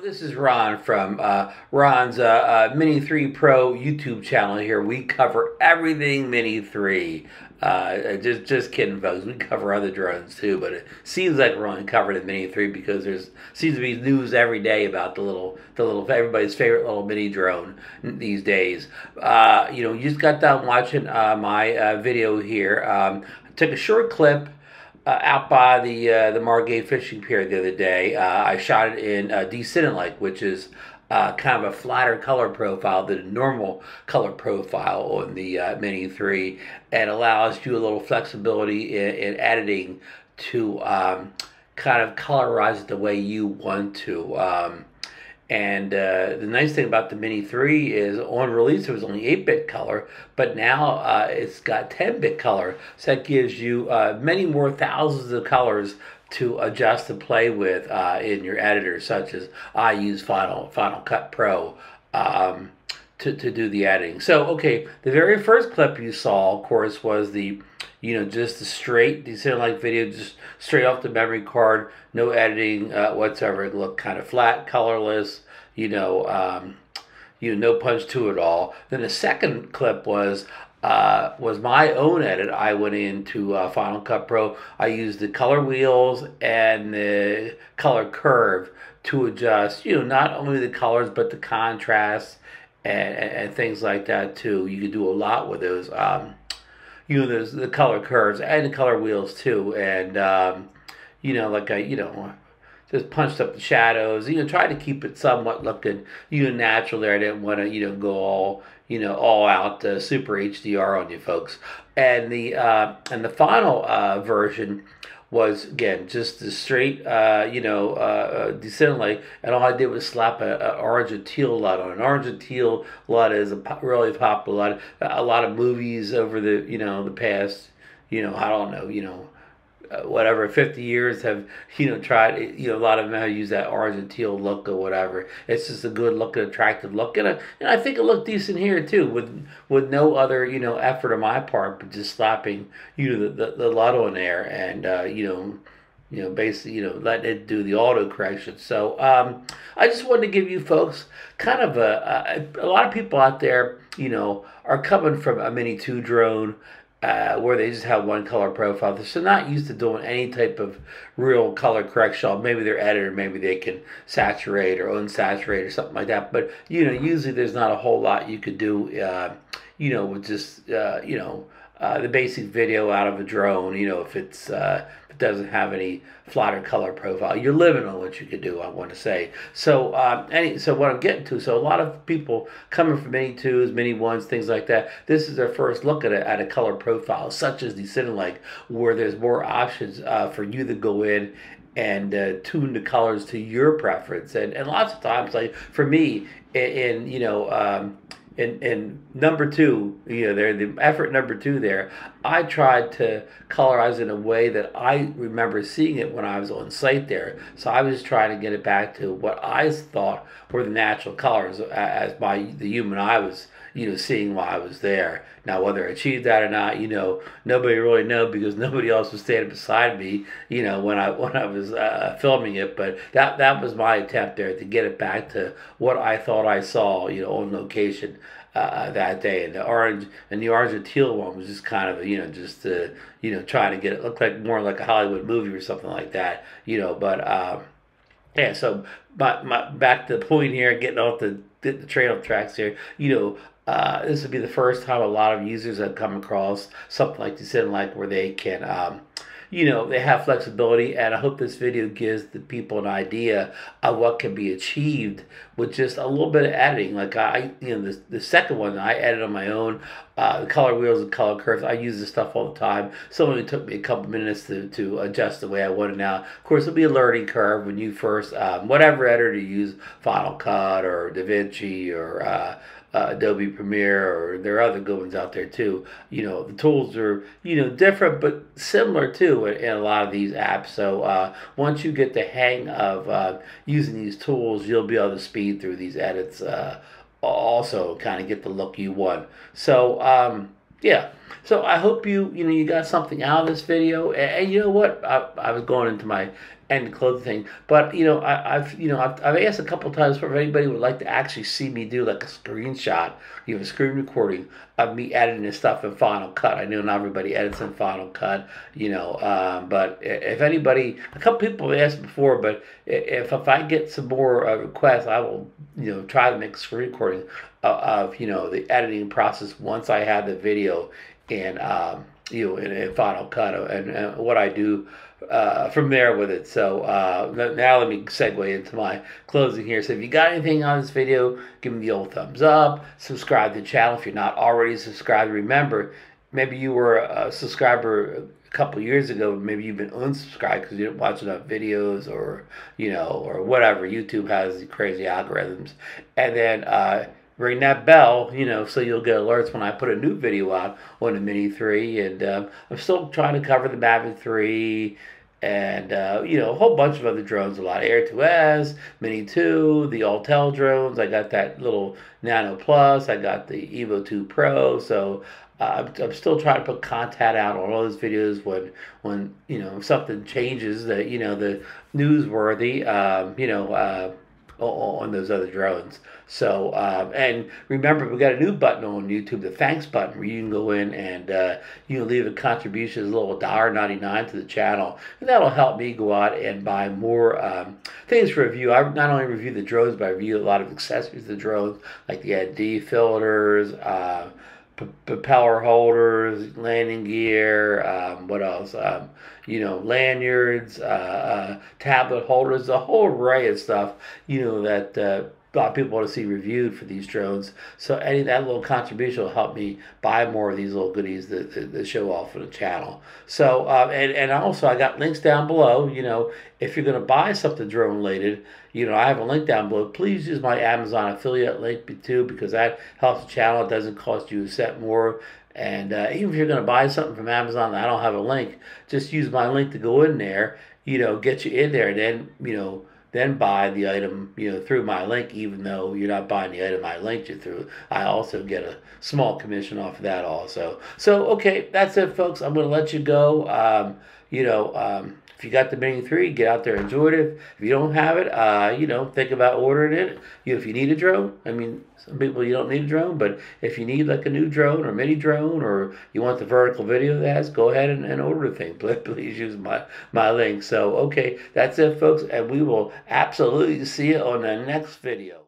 This is Ron from Ron's Mini 3 Pro YouTube channel here. We cover everything Mini 3. Just kidding, folks. We cover other drones too, but it seems like we're only covering the Mini 3 because there's seems to be news every day about the little everybody's favorite little mini drone these days. You know, you just got done watching my video here. I took a short clip out by the Margate fishing pier the other day. I shot it in D-Cinelike, which is kind of a flatter color profile than a normal color profile on the Mini 3, and allows you a little flexibility in editing to kind of colorize it the way you want to. And the nice thing about the Mini 3 is on release it was only 8-bit color, but now it's got 10-bit color. So that gives you many more thousands of colors to adjust and play with in your editor, such as I use Final Cut Pro to do the editing. So, okay, the very first clip you saw, of course, was the just the straight D-Cinelike video, just straight off the memory card, no editing whatsoever. It looked kind of flat, colorless, no punch to it all. Then the second clip was my own edit. I went into Final Cut Pro. I used the color wheels and the color curve to adjust, not only the colors but the contrast and things like that too. You can do a lot with those. There's the color curves and the color wheels too, and like I just punched up the shadows. Try to keep it somewhat looking natural there. I didn't want to go all out super HDR on you folks. And the final version was, again, just the straight D-Cinelike, and all I did was slap a orange and teal LUT on. An orange and teal LUT is a really popular LUT. A lot of movies over the the past I don't know whatever 50 years have tried a lot of them have used that orange and teal look or whatever. It's just a good looking, attractive look, and I think it looked decent here too, with no other effort on my part, but just slapping the LUT on there, and basically letting it do the auto correction. So I just wanted to give you folks kind of a lot of people out there are coming from a Mini 2 drone where they just have one color profile. They're not used to doing any type of real color correction. Maybe their editor, maybe they can saturate or unsaturate or something like that. But usually there's not a whole lot you could do with just the basic video out of a drone. You know, if if it doesn't have any flatter color profile, you're limited on what you can do, I want to say. So so what I'm getting to, so a lot of people coming from Mini 2s, Mini 1s, things like that, this is their first look at a color profile, such as D-Cinelike, where there's more options for you to go in and tune the colors to your preference. And lots of times, like for me, in in number 2, you know, there the effort number 2 there, I tried to colorize in a way that I remember seeing it when I was on site there. So I was trying to get it back to what I thought were the natural colors as the human eye was, you know, seeing while I was there. Now, whether I achieved that or not, you know, nobody really knows, because nobody else was standing beside me, you know, when I was filming it. But that was my attempt there, to get it back to what I thought I saw, you know, on location that day. And the orange and teal one was just kind of, you know, just you know, trying to get it look like more like a Hollywood movie or something like that, you know. But yeah, so back to the point here, getting off the train of tracks here, you know. This would be the first time a lot of users have come across something like D-Cinelike, where they can, you know, they have flexibility. And I hope this video gives the people an idea of what can be achieved with just a little bit of editing. Like you know, the second one I edited on my own. The color wheels and color curves, I use this stuff all the time. So it only took me a couple minutes to adjust the way I want it now. Of course, it'll be a learning curve when you first, whatever editor you use, Final Cut or DaVinci or Adobe Premiere, or there are other good ones out there too. You know, the tools are, you know, different but similar too in a lot of these apps. So once you get the hang of using these tools, you'll be able to speed through these edits, also kind of get the look you want. So yeah, so I hope you got something out of this video. And you know what, I was going into my end clothes thing, but you know, I've asked a couple times for if anybody would like to actually see me do like a screenshot, you know, a screen recording of me editing this stuff in Final Cut. I know not everybody edits in Final Cut, you know, but if anybody, a couple people have asked before, but if I get some more requests, I will, you know, try to make a screen recording of you know, the editing process once I have the video in you know, in Final Cut, and what I do from there with it. So now let me segue into my closing here. So if you got anything on this video, give me the old thumbs up, subscribe to the channel if you're not already subscribed. Remember, maybe you were a subscriber a couple years ago, maybe you've been unsubscribed because you didn't watch enough videos, or you know, or whatever. YouTube has the crazy algorithms. And then ring that bell, you know, so you'll get alerts when I put a new video out on the Mini 3. And I'm still trying to cover the Mavic 3 and, you know, a whole bunch of other drones, a lot of Air 2S, Mini 2, the Autel drones. I got that little Nano Plus. I got the Evo 2 Pro. So I'm still trying to put content out on all those videos when you know, something changes that, you know, the newsworthy, you know, on those other drones. So and remember, we got a new button on YouTube, the thanks button, where you can go in and you can leave a contribution, a little $1.99 to the channel, and that'll help me go out and buy more things for review. I not only review the drones, but I review a lot of accessories to the drones, like the ND filters, propeller holders, landing gear, what else? You know, lanyards, tablet holders, a whole array of stuff, you know, that a lot of people want to see reviewed for these drones. So that little contribution will help me buy more of these little goodies that show off for the channel. So and also I got links down below. You know, if you're going to buy something drone related, you know, I have a link down below. Please use my Amazon affiliate link too, because that helps the channel. It doesn't cost you a cent more. And even if you're going to buy something from Amazon that I don't have a link, just use my link to go in there, you know, get you in there, and then, you know, then buy the item, you know, through my link. Even though you're not buying the item I linked you through, I also get a small commission off of that also. So, okay, that's it, folks. I'm going to let you go. You know, if you got the Mini 3, get out there, enjoy it. If you don't have it, you know, think about ordering it. You know, if you need a drone, I mean, some people, you don't need a drone, but if you need like a new drone or mini drone, or you want the vertical video that has, go ahead and order the thing. Please use my link. So, okay, that's it, folks, and we will absolutely see you on the next video.